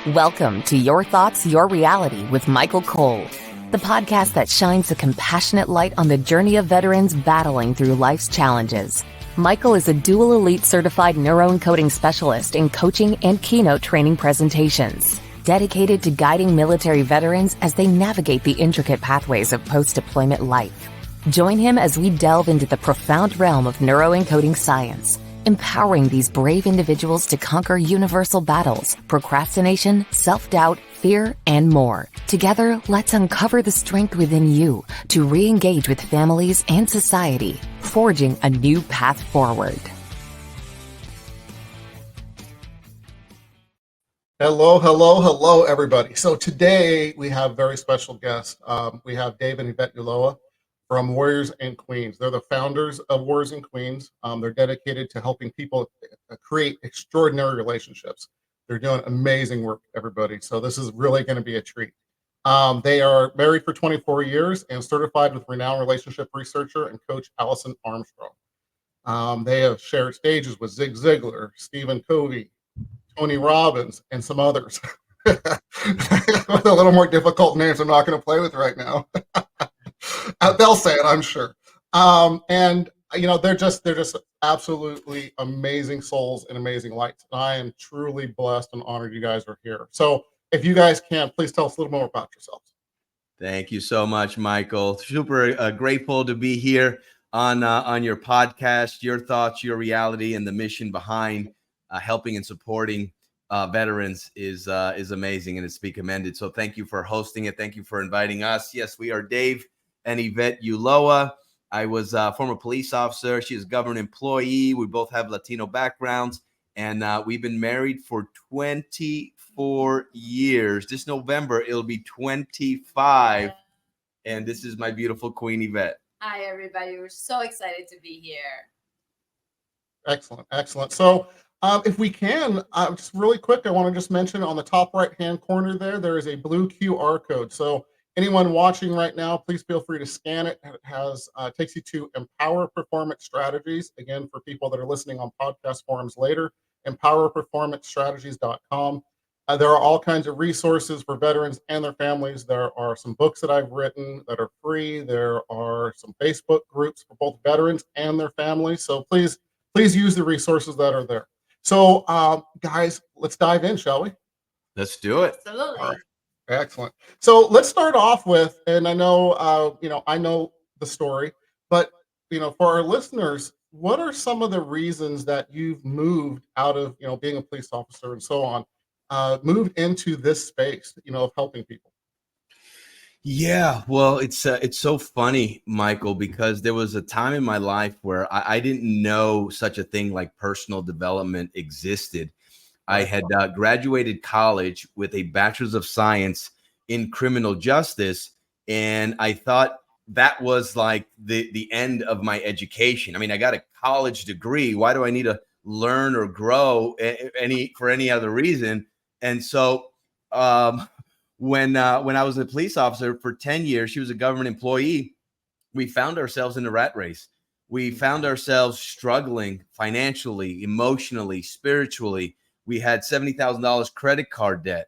Welcome to Your Thoughts, Your Reality with Michael Cole, the podcast that shines a compassionate light on the journey of veterans battling through life's challenges. Michael is a dual elite certified neuroencoding specialist in coaching and keynote training presentations, dedicated to guiding military veterans as they navigate the intricate pathways of post-deployment life. Join him as we delve into the profound realm of neuroencoding science, empowering these brave individuals to conquer universal battles, procrastination, self-doubt, fear, and more. Together, let's uncover the strength within you to re-engage with families and society, forging a new path forward. Hello, everybody. So today we have a very special guest. We have Dave and Yvette Ulloa from Warriors and Queens. They're the founders of Warriors and Queens. They're dedicated to helping people create extraordinary relationships. They're doing amazing work, everybody. So this is really going to be a treat. They are married for 24 years and certified with renowned relationship researcher and coach Allison Armstrong. They have shared stages with Zig Ziglar, Stephen Covey, Tony Robbins, and some others. With a little more difficult names I'm not going to play with right now. They'll say it, I'm sure. And you know, they're just absolutely amazing souls and amazing lights. And I am truly blessed and honored you guys are here. So if you guys can, please tell us a little more about yourselves. Thank you so much, Michael. Super grateful to be here on your podcast. Your thoughts, your reality, and the mission behind helping and supporting veterans is amazing, and it's to be commended. So thank you for hosting it. Thank you for inviting us. Yes, we are Dave and Yvette Ulloa. I was a former police officer. She is a government employee. We both have Latino backgrounds, and we've been married for 24 years. This November, it'll be 25. And this is my beautiful queen, Yvette. Hi, everybody. We're so excited to be here. Excellent. So if we can, just really quick, I want to just mention on the top right-hand corner there is a blue QR code. So anyone watching right now, please feel free to scan it. It has takes you to Empower Performance Strategies. Again, for people that are listening on podcast forums later, empowerperformancestrategies.com. There are all kinds of resources for veterans and their families. There are some books that I've written that are free. There are some Facebook groups for both veterans and their families. So please use the resources that are there. So guys, let's dive in, shall we? Let's do it. Absolutely. All right. Excellent. So let's start off with, and I know, I know the story, but, for our listeners, what are some of the reasons that you've moved out of, being a police officer and so on, moved into this space, of helping people? Yeah, well, it's so funny, Michael, because there was a time in my life where I didn't know such a thing like personal development existed. I had graduated college with a bachelor's of science in criminal justice, and I thought that was like the end of my education. I mean, I got a college degree. Why do I need to learn or grow for any other reason? And so when I was a police officer for 10 years, she was a government employee, we found ourselves in a rat race. We found ourselves struggling financially, emotionally, spiritually. We had $70,000 credit card debt.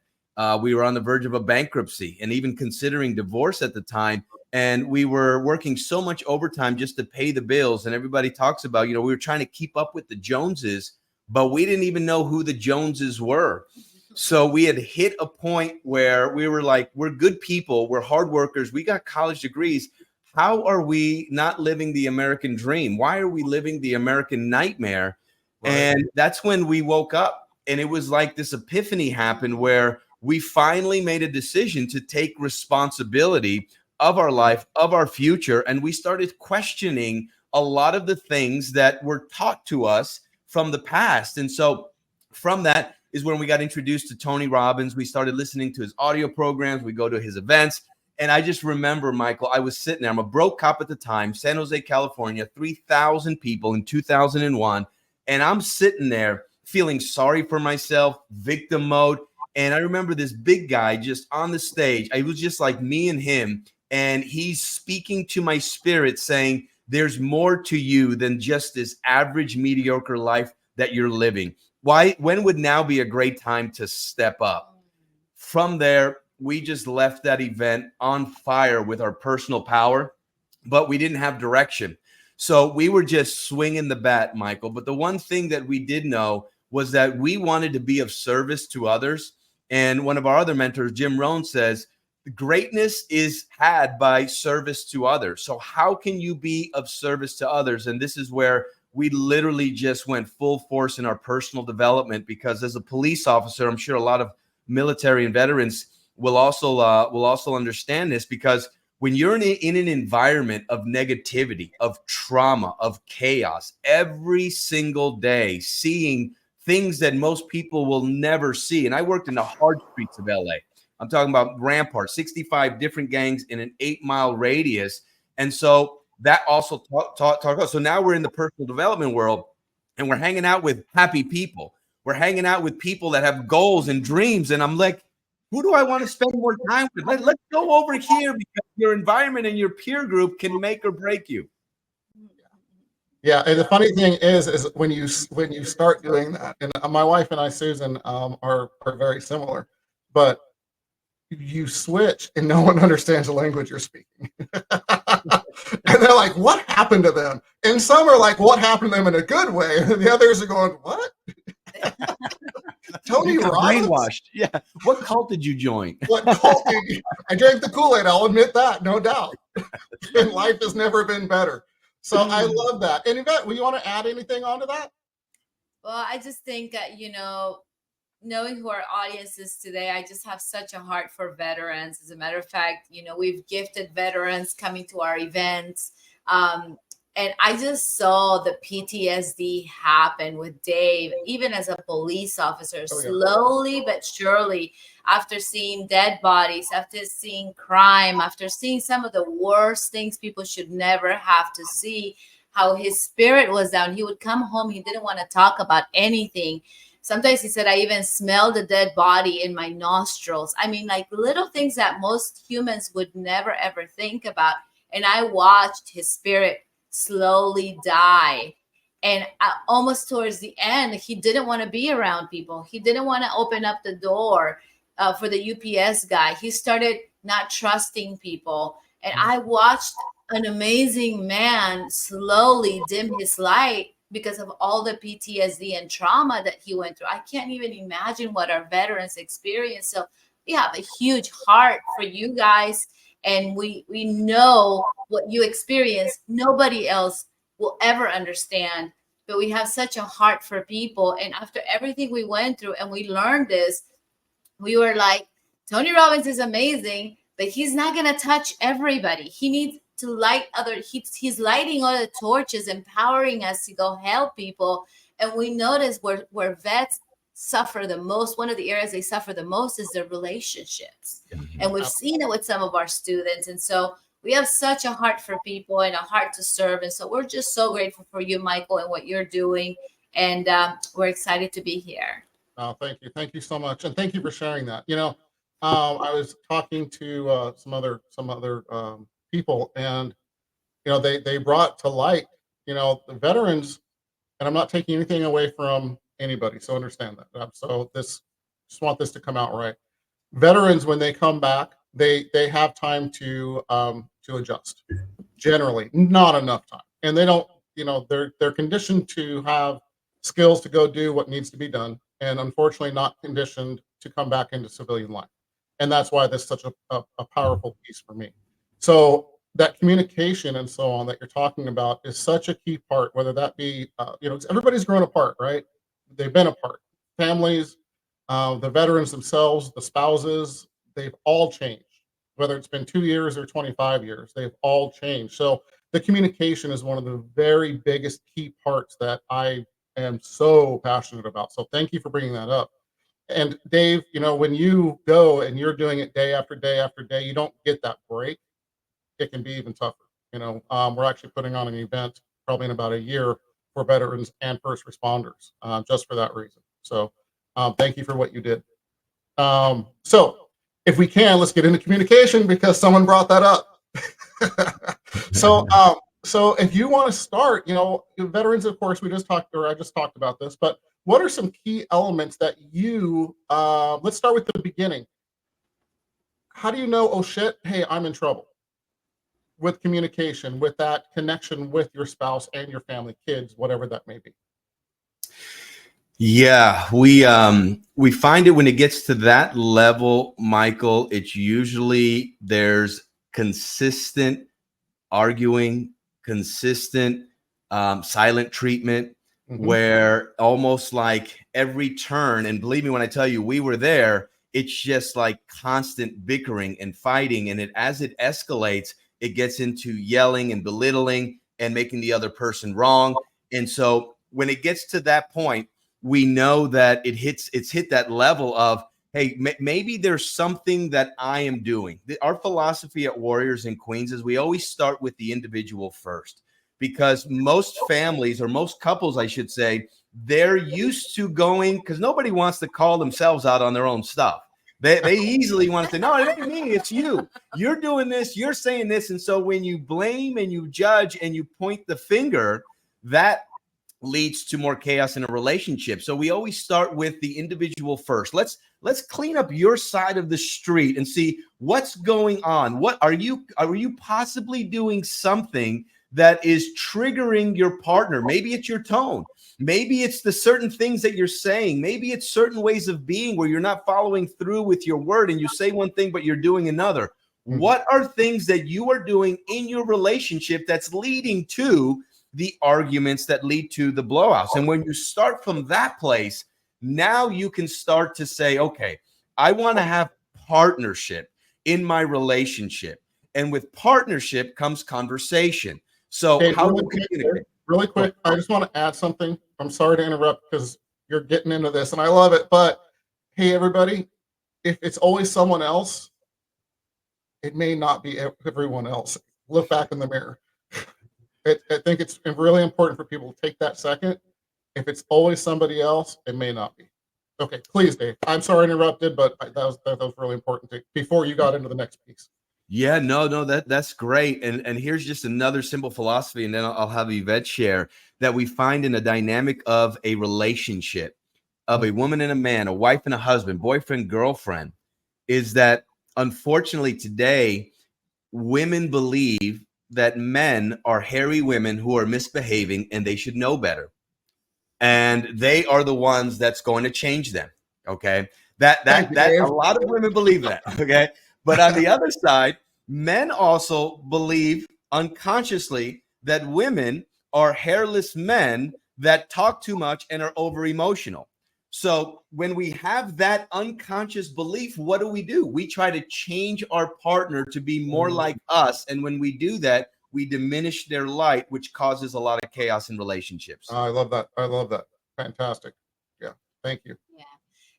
We were on the verge of a bankruptcy and even considering divorce at the time. And we were working so much overtime just to pay the bills. And everybody talks about, we were trying to keep up with the Joneses, but we didn't even know who the Joneses were. So we had hit a point where we were like, we're good people. We're hard workers. We got college degrees. How are we not living the American dream? Why are we living the American nightmare? Right. And that's when we woke up. And it was like this epiphany happened where we finally made a decision to take responsibility of our life, of our future. And we started questioning a lot of the things that were taught to us from the past. And so from that is when we got introduced to Tony Robbins. We started listening to his audio programs. We go to his events. And I just remember, Michael, I was sitting there. I'm a broke cop at the time, San Jose, California, 3,000 people in 2001. And I'm sitting there feeling sorry for myself, victim mode. And I remember this big guy just on the stage. It was just like me and him. And he's speaking to my spirit saying, there's more to you than just this average, mediocre life that you're living. When would now be a great time to step up? from there, we just left that event on fire with our personal power, but we didn't have direction. So we were just swinging the bat, Michael. But the one thing that we did know was that we wanted to be of service to others. And one of our other mentors, Jim Rohn, says, greatness is had by service to others. So how can you be of service to others? And this is where we literally just went full force in our personal development, because as a police officer, I'm sure a lot of military and veterans will also understand this, because when you're in an environment of negativity, of trauma, of chaos, every single day, seeing things that most people will never see. And I worked in the hard streets of LA. I'm talking about Rampart, 65 different gangs in an 8-mile radius. And so that also taught. So now we're in the personal development world, and we're hanging out with happy people. We're hanging out with people that have goals and dreams. And I'm like, who do I want to spend more time with? Let's go over here, because your environment and your peer group can make or break you. Yeah, and the funny thing is when you start doing that, and my wife and I, Susan, are very similar, but you switch and no one understands the language you're speaking. And they're like, what happened to them? And some are like, what happened to them in a good way? And the others are going, what? Tony Robbins? Brainwashed. Yeah. What cult did you join? What cult did you? I drank the Kool-Aid, I'll admit that, no doubt. And life has never been better. So I love that. And Yvette, will you want to add anything onto that? Well, I just think that, knowing who our audience is today, I just have such a heart for veterans. As a matter of fact, we've gifted veterans coming to our events. And I just saw the PTSD happen with Dave, even as a police officer, slowly but surely, after seeing dead bodies, after seeing crime, after seeing some of the worst things people should never have to see, how his spirit was down. He would come home. He didn't want to talk about anything. Sometimes he said, I even smelled the dead body in my nostrils. I mean, like little things that most humans would never, ever think about. And I watched his spirit slowly die. And almost towards the end, he didn't want to be around people. He didn't want to open up the door for the UPS guy. He started not trusting people. And I watched an amazing man slowly dim his light because of all the PTSD and trauma that he went through. I can't even imagine what our veterans experience. So we have a huge heart for you guys. And we know what you experience. Nobody else will ever understand. But we have such a heart for people. And after everything we went through and we learned this, we were like, Tony Robbins is amazing, but he's not going to touch everybody. He needs to light he's lighting all the torches, empowering us to go help people. And we notice where vets suffer the most, one of the areas they suffer the most is their relationships. And we've seen it with some of our students. And so we have such a heart for people and a heart to serve. And so we're just so grateful for you, Michael, and what you're doing. And we're excited to be here. Oh, thank you. Thank you so much. And thank you for sharing that. I was talking to some other people, and, they brought to light, the veterans, and I'm not taking anything away from anybody. So understand that. So just want this to come out right. Veterans, when they come back, they have time to adjust. Generally, not enough time, and they don't. They're conditioned to have skills to go do what needs to be done, and unfortunately, not conditioned to come back into civilian life. And that's why this is such a powerful piece for me. So that communication and so on that you're talking about is such a key part. Whether that be, everybody's grown apart, right? They've been apart. Families, the veterans themselves, the spouses, they've all changed. Whether it's been 2 years or 25 years, they've all changed. So the communication is one of the very biggest key parts that I am so passionate about. So thank you for bringing that up. And Dave, when you go and you're doing it day after day after day, you don't get that break. It can be even tougher. We're actually putting on an event probably in about a year for veterans and first responders, just for that reason. So thank you for what you did. So if we can, let's get into communication, because someone brought that up. So if you want to start, veterans, of course, I just talked about this, but what are some key elements that let's start with the beginning. how do you know, oh shit, hey, I'm in trouble? With communication, with that connection with your spouse and your family, kids, whatever that may be. Yeah, we find it when it gets to that level, Michael. It's usually there's consistent arguing, consistent silent treatment, where almost like every turn, and believe me when I tell you, we were there, it's just like constant bickering and fighting. And as it escalates, it gets into yelling and belittling and making the other person wrong. And so when it gets to that point, we know that it's hit that level of, hey, maybe there's something that I am doing. Our philosophy at Warriors and Queens is we always start with the individual first, because most families, or most couples, I should say, they're used to going, because nobody wants to call themselves out on their own stuff. They easily want to say, no, it ain't me, it's you. You're doing this, you're saying this. And so when you blame and you judge and you point the finger, that leads to more chaos in a relationship. So we always start with the individual first. Let's clean up your side of the street and see what's going on. What are you possibly doing something that is triggering your partner? Maybe it's your tone. Maybe it's the certain things that you're saying. Maybe it's certain ways of being where you're not following through with your word and you say one thing, but you're doing another. What are things that you are doing in your relationship that's leading to the arguments that lead to the blowouts? And when you start from that place, now you can start to say, okay, I want to have partnership in my relationship. And with partnership comes conversation. So Hey, how do you communicate? Really quick, I just want to add something. I'm sorry to interrupt because you're getting into this and I love it. But hey, everybody, if it's always someone else, it may not be everyone else. Look back in the mirror. I think it's really important for people to take that second. If it's always somebody else, it may not be. Okay, please, Dave. I'm sorry I interrupted, but that was really important before you got into the next piece. Yeah, no, that's great. And here's just another simple philosophy, and then I'll have Yvette share, that we find in a dynamic of a relationship, of a woman and a man, a wife and a husband, boyfriend, girlfriend, is that unfortunately today, women believe that men are hairy women who are misbehaving and they should know better. And they are the ones that's going to change them. Okay. That a lot of women believe that. Okay. But on the other side, men also believe unconsciously that women are hairless men that talk too much and are over emotional. So when we have that unconscious belief, what do? We try to change our partner to be more like us. And when we do that, we diminish their light, which causes a lot of chaos in relationships. I love that. I love that. Fantastic. Yeah. Thank you. Yeah.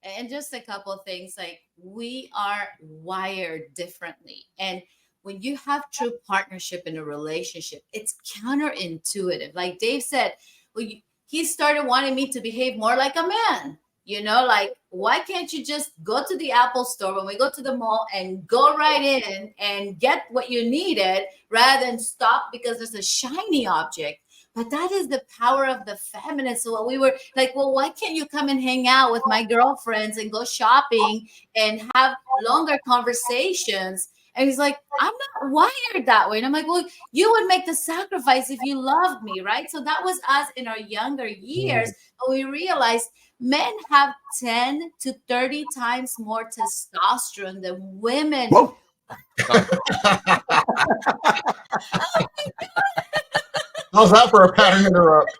And just a couple of things, like we are wired differently. And when you have true partnership in a relationship, it's counterintuitive. Like Dave said, well, he started wanting me to behave more like a man. You know, like, why can't you just go to the Apple store when we go to the mall and go right in and get what you needed rather than stop because there's a shiny object? But that is the power of the feminine. So we were like, well, why can't you come and hang out with my girlfriends and go shopping and have longer conversations? And he's like, I'm not wired that way. And I'm like, well, you would make the sacrifice if you loved me, right? So that was us in our younger years. And we realized men have 10 to 30 times more testosterone than women. Whoa. How's that for a pattern interrupt?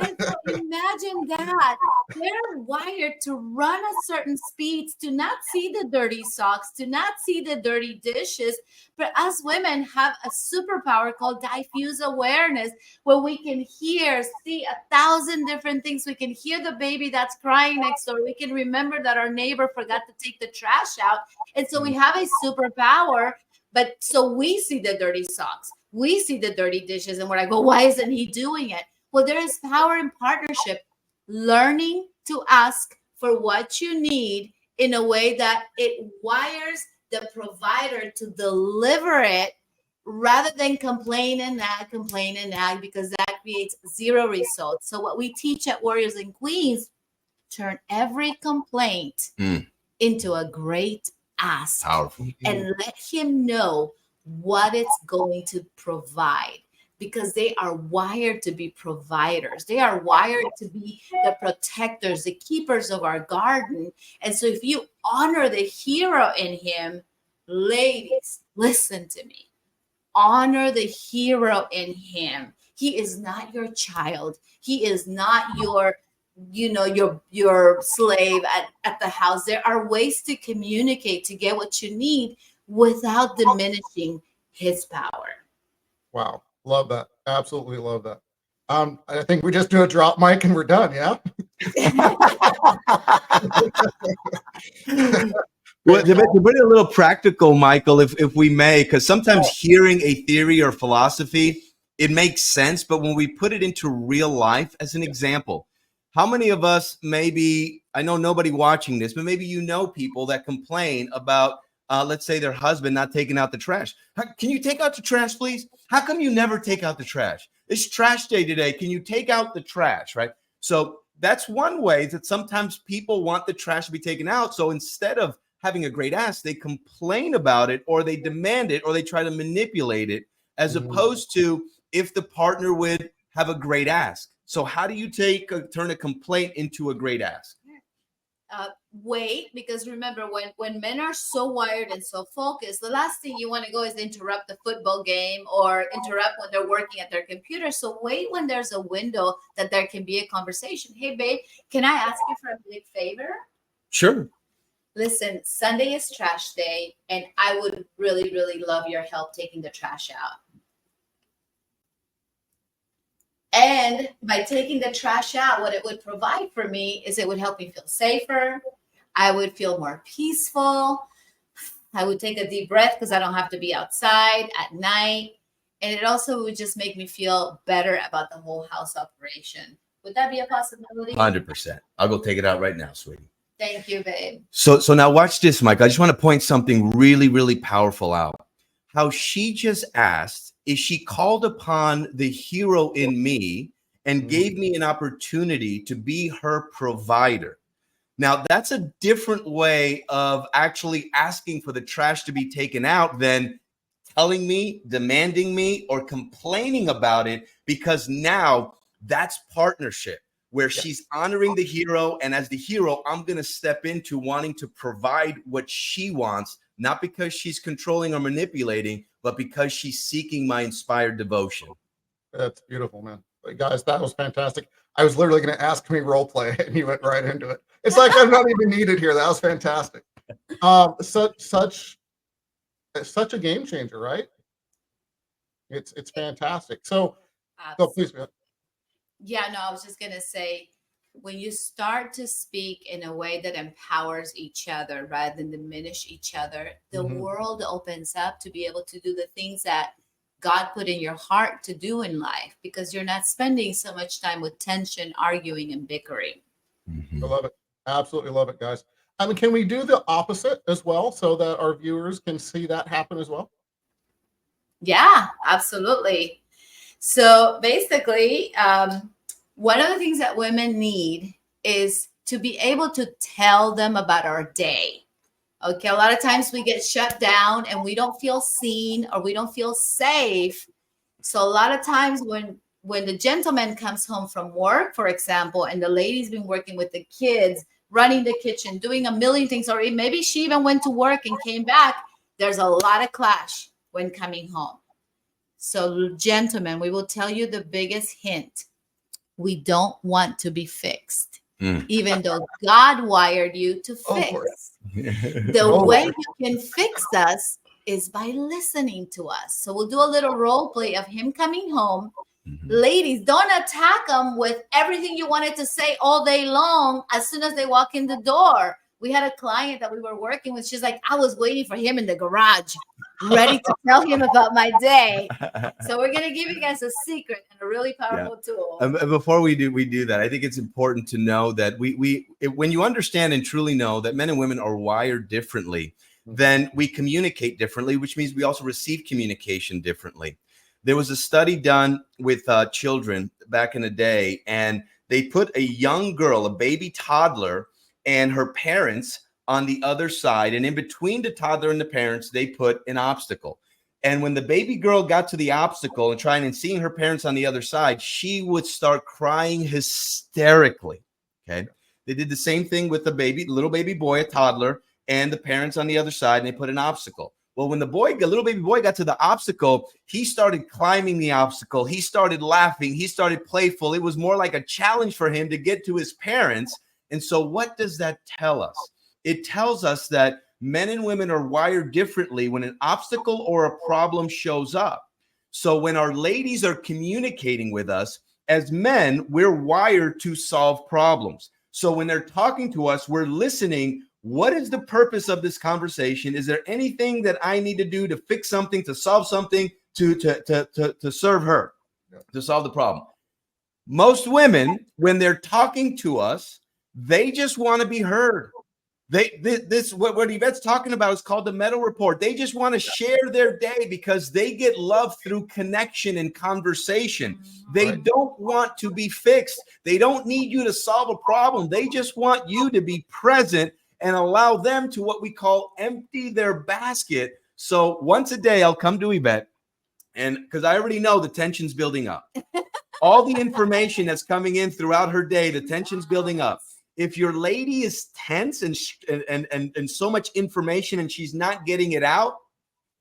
And so imagine that. They're wired to run at certain speeds, to not see the dirty socks, to not see the dirty dishes. But us women have a superpower called diffuse awareness, where we can hear, see 1,000 different things. We can hear the baby that's crying next door. We can remember that our neighbor forgot to take the trash out. And so we have a superpower. But so we see the dirty socks, we see the dirty dishes, and we're like, well, why isn't he doing it? Well, there is power in partnership, learning to ask for what you need in a way that it wires the provider to deliver it rather than complain and nag, because that creates zero results. So what we teach at Warriors and Queens, turn every complaint into a great ask Powerful. and let him know what it's going to provide, because they are wired to be providers. They are wired to be the protectors, the keepers of our garden. And so if you honor the hero in him, ladies, listen to me. Honor the hero in him. He is not your child. He is not your your slave at the house. There are ways to communicate to get what you need without diminishing his power. Wow. Love that. Absolutely love that. I think we just do a drop mic and we're done. Yeah. Well, to make it a little practical, Michael, if we may, because sometimes hearing a theory or philosophy, it makes sense. But when we put it into real life, as an example, how many of us, maybe, I know nobody watching this, but maybe you know people that complain about, let's say, their husband not taking out the trash. Can you take out the trash, please? How come you never take out the trash? It's trash day today. Can you take out the trash, right? So that's one way that sometimes people want the trash to be taken out. So instead of having a great ask, they complain about it, or they demand it, or they try to manipulate it, as opposed to if the partner would have a great ask. So how do you turn a complaint into a great ask? Wait, because remember, when men are so wired and so focused, the last thing you want to go is interrupt the football game or interrupt when they're working at their computer. So wait when there's a window that there can be a conversation. Hey, babe, can I ask you for a big favor? Sure. Listen, Sunday is trash day, and I would really, really love your help taking the trash out. And by taking the trash out, what it would provide for me is it would help me feel safer. I would feel more peaceful. I would take a deep breath because I don't have to be outside at night. And it also would just make me feel better about the whole house operation. Would that be a possibility? 100%. I'll go take it out right now, sweetie. Thank you, babe. So now watch this, Mike. I just want to point something really, really powerful out. How she just asked, is she called upon the hero in me and gave me an opportunity to be her provider. Now, that's a different way of actually asking for the trash to be taken out than telling me, demanding me, or complaining about it, because now that's partnership, where she's honoring the hero. And as the hero, I'm going to step into wanting to provide what she wants, not because she's controlling or manipulating, but because she's seeking my inspired devotion. That's beautiful, man. Guys, that was fantastic. I was literally going to ask me role play, and you went right into it. It's like I'm not even needed here. That was fantastic. Such a game changer, right? It's fantastic. So please. Yeah, no, I was just going to say, when you start to speak in a way that empowers each other rather than diminish each other, the world opens up to be able to do the things that God put in your heart to do in life, because you're not spending so much time with tension, arguing, and bickering. I love it. Absolutely love it, guys. I mean, can we do the opposite as well so that our viewers can see that happen as well? Yeah, absolutely. So basically, one of the things that women need is to be able to tell them about our day. Okay, a lot of times we get shut down and we don't feel seen or we don't feel safe. So a lot of times when the gentleman comes home from work, for example, and the lady's been working with the kids, running the kitchen, doing a million things, or maybe she even went to work and came back, there's a lot of clash when coming home. So gentlemen, we will tell you the biggest hint. We don't want to be fixed, even though God wired you to fix. The way you can fix us is by listening to us. So we'll do a little role play of him coming home. Ladies, don't attack him with everything you wanted to say all day long as soon as they walk in the door. We had a client that we were working with. She's like, I was waiting for him in the garage, ready to tell him about my day. So we're going to give you guys a secret and a really powerful tool. And before we do that, I think it's important to know that when you understand and truly know that men and women are wired differently, then we communicate differently, which means we also receive communication differently. There was a study done with children back in the day, and they put a young girl, a baby toddler, and her parents on the other side, and in between the toddler and the parents, they put an obstacle. And when the baby girl got to the obstacle and trying and seeing her parents on the other side, she would start crying hysterically. Okay. They did the same thing with the little baby boy, a toddler, and the parents on the other side, and they put an obstacle. Well, when the little baby boy got to the obstacle, he started climbing the obstacle. He started laughing. He started playful. It was more like a challenge for him to get to his parents. And so what does that tell us? It tells us that men and women are wired differently when an obstacle or a problem shows up. So when our ladies are communicating with us, as men, we're wired to solve problems. So when they're talking to us, we're listening. What is the purpose of this conversation? Is there anything that I need to do to fix something, to solve something, to serve her, to solve the problem? Most women, when they're talking to us, they just want to be heard. What Yvette's talking about is called the Meadow Report. They just want to share their day because they get love through connection and conversation. They don't want to be fixed. They don't need you to solve a problem. They just want you to be present and allow them to what we call empty their basket. So once a day, I'll come to Yvette, and because I already know the tension's building up. All the information that's coming in throughout her day, the tension's building up. If your lady is tense and so much information and she's not getting it out,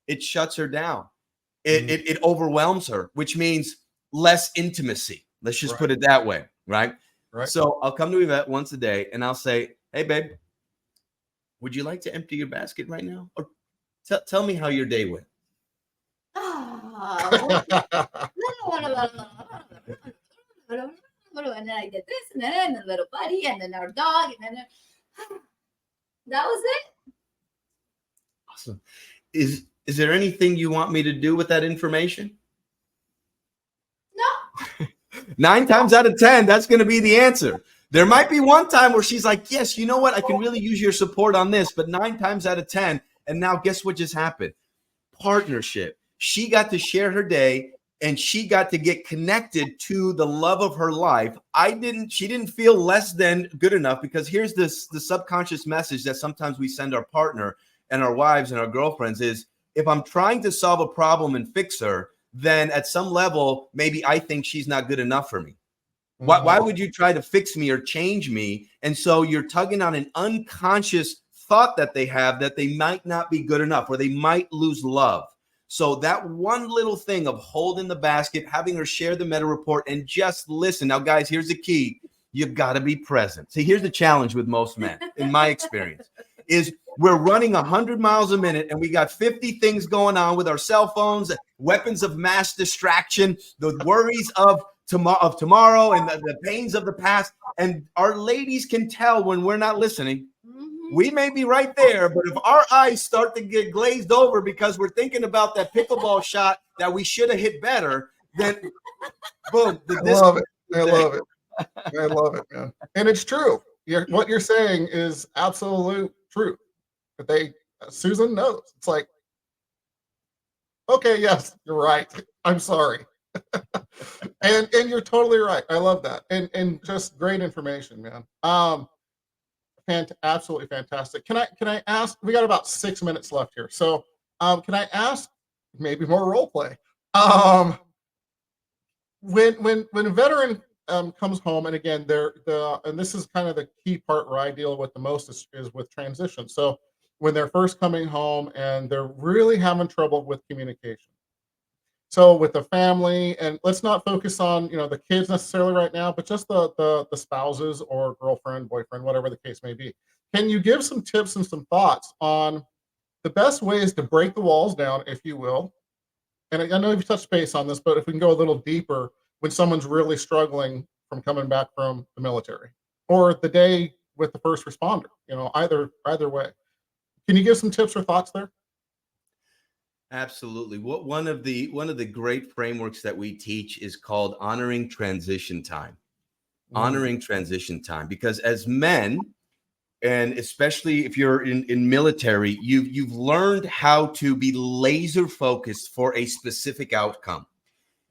it shuts her down. It overwhelms her, which means less intimacy. Let's just put it that way, right? So I'll come to Yvette once a day and I'll say, hey, babe, would you like to empty your basket right now? Or tell me how your day went. And then I did this, and then the little buddy, and then our dog, and then that was it. Awesome. Is there anything you want me to do with that information? No. 9 times out of 10, that's going to be the answer. There might be one time where she's like, yes, you know what? I can really use your support on this. But 9 times out of 10, and now guess what just happened? Partnership. She got to share her day. And she got to get connected to the love of her life. She didn't feel less than good enough, because here's the subconscious message that sometimes we send our partner and our wives and our girlfriends is, if I'm trying to solve a problem and fix her, then at some level, maybe I think she's not good enough for me. Why would you try to fix me or change me? And so you're tugging on an unconscious thought that they have that they might not be good enough, or they might lose love. So that one little thing of holding the basket, having her share the Meta Report, and just listen. Now, guys, here's the key. You've got to be present. See, here's the challenge with most men, in my experience, is we're running 100 miles a minute, and we got 50 things going on with our cell phones, weapons of mass distraction, the worries of tomorrow, and the pains of the past. And our ladies can tell when we're not listening. We may be right there, but if our eyes start to get glazed over because we're thinking about that pickleball shot that we should have hit better, then boom. I love it. I love it. I love it, man. And it's true. What you're saying is absolute truth. But Susan knows. It's like, okay, yes, you're right. I'm sorry. and you're totally right. I love that. And just great information, man. Absolutely fantastic. Can I ask? We got about 6 minutes left here, so can I ask maybe more role play? When a veteran comes home, and again, and this is kind of the key part where I deal with the most is with transition. So when they're first coming home and they're really having trouble with communication. So with the family, and let's not focus on the kids necessarily right now, but just the spouses or girlfriend, boyfriend, whatever the case may be. Can you give some tips and some thoughts on the best ways to break the walls down, if you will? And I know you've touched base on this, but if we can go a little deeper, when someone's really struggling from coming back from the military, or the day with the first responder, either way. Can you give some tips or thoughts there? Absolutely. One of the great frameworks that we teach is called honoring transition time. Honoring transition time, because as men, and especially if you're in military, you've learned how to be laser focused for a specific outcome.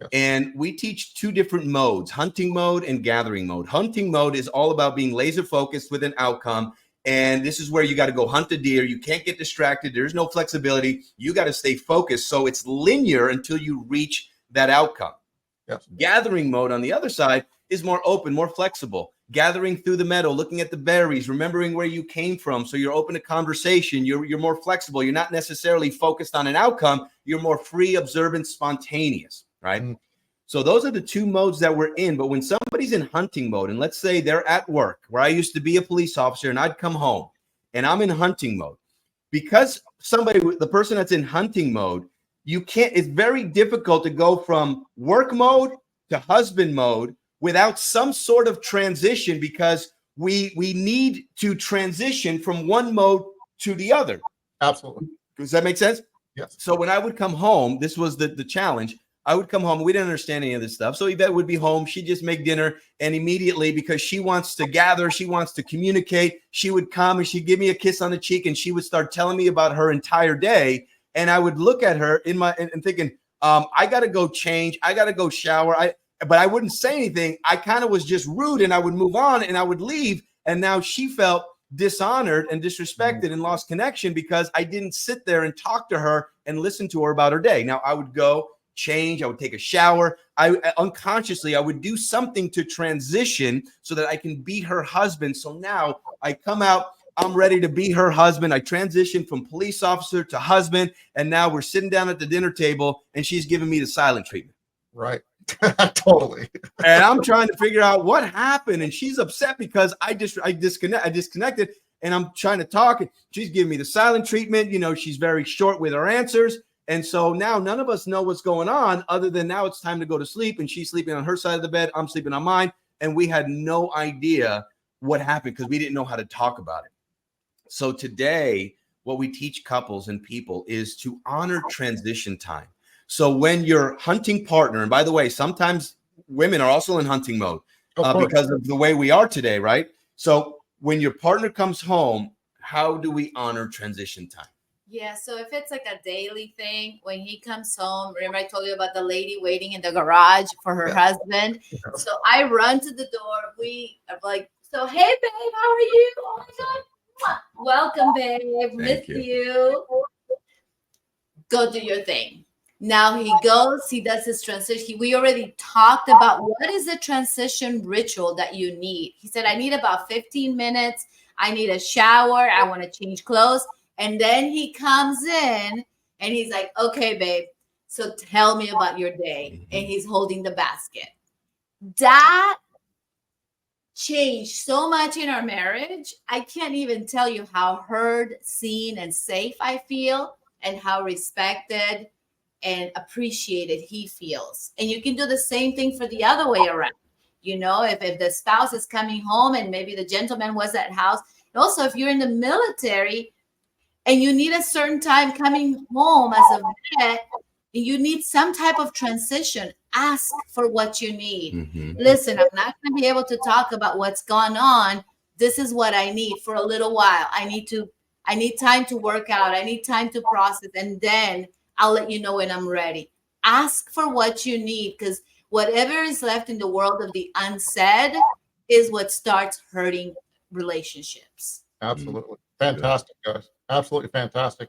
Yes. And we teach 2 different modes: hunting mode and gathering mode. Hunting mode is all about being laser focused with an outcome. And this is where you got to go hunt a deer. You can't get distracted. There's no flexibility. You got to stay focused. So it's linear until you reach that outcome. Yes. Gathering mode on the other side is more open, more flexible. Gathering through the meadow, looking at the berries, remembering where you came from. So you're open to conversation. You're more flexible. You're not necessarily focused on an outcome. You're more free, observant, spontaneous, right? Mm. So those are the two modes that we're in. But when somebody's in hunting mode, and let's say they're at work, where I used to be a police officer, and I'd come home and I'm in hunting mode, because the person that's in hunting mode, it's very difficult to go from work mode to husband mode without some sort of transition, because we need to transition from one mode to the other. Absolutely. Does that make sense? Yes. So when I would come home, this was the challenge. I would come home. We didn't understand any of this stuff. So Yvette would be home. She'd just make dinner. And immediately, because she wants to gather, she wants to communicate, she would come and she'd give me a kiss on the cheek, and she would start telling me about her entire day. And I would look at her and thinking, I got to go change. I got to go shower. But I wouldn't say anything. I kind of was just rude, and I would move on and I would leave. And now she felt dishonored and disrespected and lost connection because I didn't sit there and talk to her and listen to her about her day. Now I would go change. I would take a shower. Unconsciously, I would do something to transition so that I can be her husband. So now I come out, I'm ready to be her husband. I transitioned from police officer to husband. And now we're sitting down at the dinner table and she's giving me the silent treatment. Right. Totally. And I'm trying to figure out what happened. And she's upset because I disconnected, and I'm trying to talk, and she's giving me the silent treatment. You know, she's very short with her answers. And so now none of us know what's going on, other than now it's time to go to sleep, and she's sleeping on her side of the bed. I'm sleeping on mine. And we had no idea what happened because we didn't know how to talk about it. So today, what we teach couples and people is to honor transition time. So when your hunting partner, and by the way, sometimes women are also in hunting mode because of the way we are today, right? So when your partner comes home, how do we honor transition time? Yeah, so if it's like a daily thing, when he comes home, remember I told you about the lady waiting in the garage for her husband? Yeah. So I run to the door. We are like, so hey, babe, how are you? Oh my God. Welcome, babe. Miss you. Go do your thing. Now he goes, he does his transition. We already talked about what is the transition ritual that you need. He said, I need about 15 minutes. I need a shower. I want to change clothes. And then he comes in and he's like, okay, babe, so tell me about your day. And he's holding the basket. That changed so much in our marriage. I can't even tell you how heard, seen, and safe I feel, and how respected and appreciated he feels. And you can do the same thing for the other way around. You know, if the spouse is coming home and maybe the gentleman was at house. And also, if you're in the military and you need a certain time coming home as a vet, and you need some type of transition, ask for what you need. Mm-hmm. Listen, I'm not going to be able to talk about what's gone on. This is what I need for a little while. I need time to work out. I need time to process. And then I'll let you know when I'm ready. Ask for what you need, because whatever is left in the world of the unsaid is what starts hurting relationships. Absolutely. Fantastic, guys. Absolutely fantastic.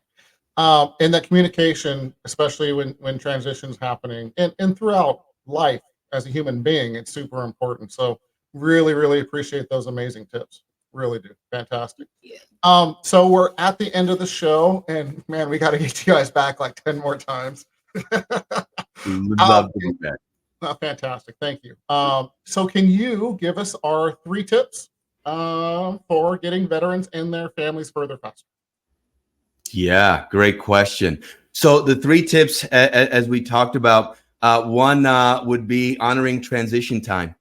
And that communication, especially when transition's happening and throughout life as a human being, it's super important. So really, really appreciate those amazing tips. Really do. Fantastic. Yeah. So we're at the end of the show, and man, we got to get you guys back like 10 more times. Love to be back. Fantastic. Thank you. So can you give us our 3 tips for getting veterans and their families further faster? Yeah, great question. So the 3 tips, as we talked about, one would be honoring transition time.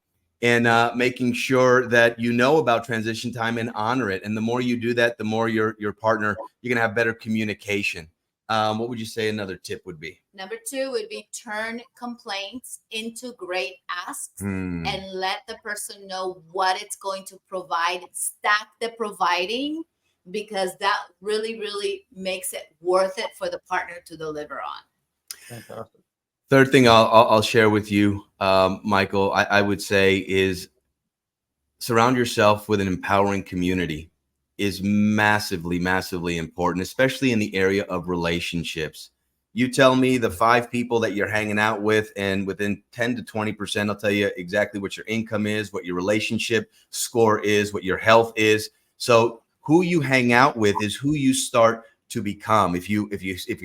And making sure that you know about transition time and honor it. And the more you do that, the more your partner, you're going to have better communication. What would you say another tip would be? Number 2 would be turn complaints into great asks and let the person know what it's going to provide. Stack the providing, because that really, really makes it worth it for the partner to deliver on. Fantastic. Third thing I'll share with you, Michael, I would say is surround yourself with an empowering community. is massively, massively important, especially in the area of relationships. You tell me the 5 people that you're hanging out with, and within 10 to 20%, I'll tell you exactly what your income is, what your relationship score is, what your health is. So who you hang out with is who you start to become. If you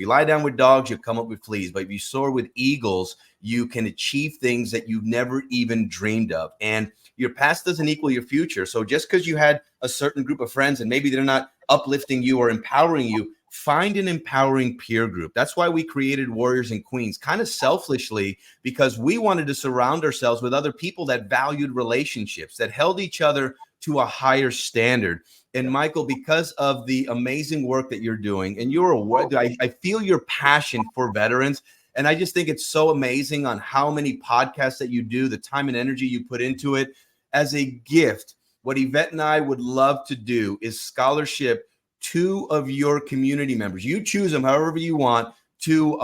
lie down with dogs, you come up with fleas. But if you soar with eagles, you can achieve things that you've never even dreamed of. And your past doesn't equal your future. So just because you had a certain group of friends and maybe they're not uplifting you or empowering you, find an empowering peer group. That's why we created Warriors and Queens, kind of selfishly, because we wanted to surround ourselves with other people that valued relationships, that held each other to a higher standard. And Michael, because of the amazing work that you're doing, and I feel your passion for veterans. And I just think it's so amazing on how many podcasts that you do, the time and energy you put into it. As a gift, what Yvette and I would love to do is scholarship 2 of your community members. You choose them however you want, to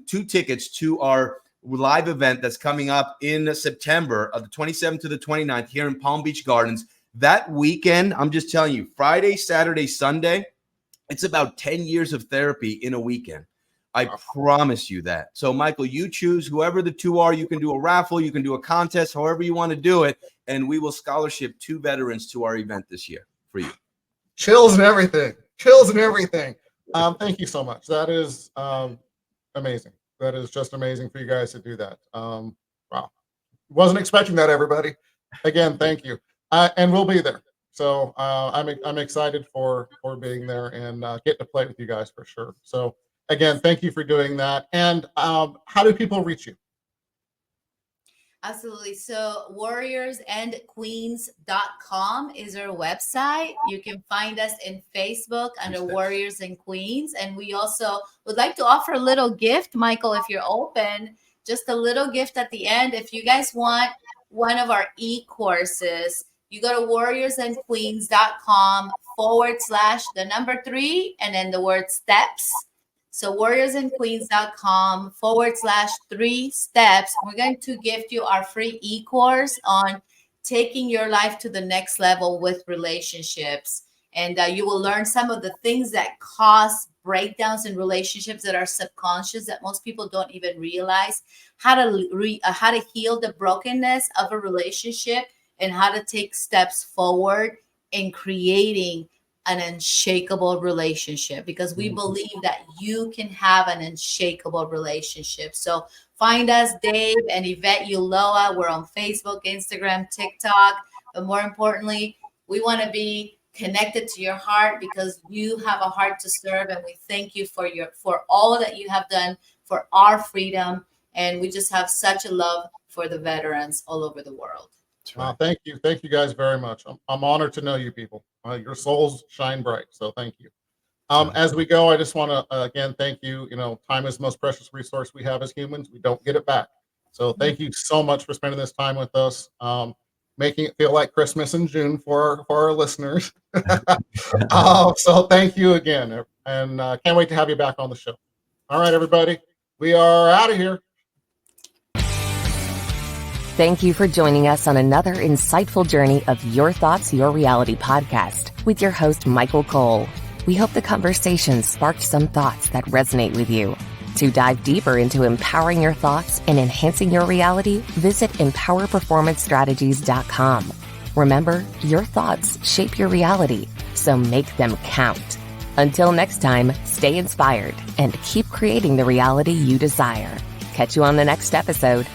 2 tickets to our live event that's coming up in September of the 27th to the 29th here in Palm Beach Gardens. That weekend, I'm just telling you, Friday, Saturday, Sunday, it's about 10 years of therapy in a weekend. I promise you that. So, Michael, you choose whoever the 2 are. You can do a raffle. You can do a contest, however you want to do it. And we will scholarship 2 veterans to our event this year for you. Chills and everything. Thank you so much. That is amazing. That is just amazing for you guys to do that. Wow. Wasn't expecting that, everybody. Again, thank you. And we'll be there. So I'm excited for being there and getting to play with you guys for sure. So again, thank you for doing that. And how do people reach you? Absolutely. So warriorsandqueens.com is our website. You can find us in Facebook under Warriors and Queens. And we also would like to offer a little gift, Michael, if you're open, just a little gift at the end. If you guys want one of our e-courses, you go to warriorsandqueens.com/3 and then the word steps. So warriorsandqueens.com/3 steps. We're going to gift you our free e-course on taking your life to the next level with relationships. And you will learn some of the things that cause breakdowns in relationships that are subconscious that most people don't even realize, how to heal the brokenness of a relationship, and how to take steps forward in creating an unshakable relationship, because we believe that you can have an unshakable relationship. So find us, Dave and Yvette Ulloa. We're on Facebook, Instagram, TikTok. But more importantly, we want to be connected to your heart because you have a heart to serve. And we thank you for all that you have done for our freedom. And we just have such a love for the veterans all over the world. Thank you. Thank you guys very much. I'm honored to know you people. Your souls shine bright. So thank you. As we go, I just want to, again, thank you. Time is the most precious resource we have as humans. We don't get it back. So thank you so much for spending this time with us, making it feel like Christmas in June for our listeners. So thank you again. And can't wait to have you back on the show. All right, everybody. We are out of here. Thank you for joining us on another insightful journey of Your Thoughts, Your Reality podcast with your host, Michael Cole. We hope the conversation sparked some thoughts that resonate with you. To dive deeper into empowering your thoughts and enhancing your reality, visit empowerperformancestrategies.com. Remember, your thoughts shape your reality, so make them count. Until next time, stay inspired and keep creating the reality you desire. Catch you on the next episode.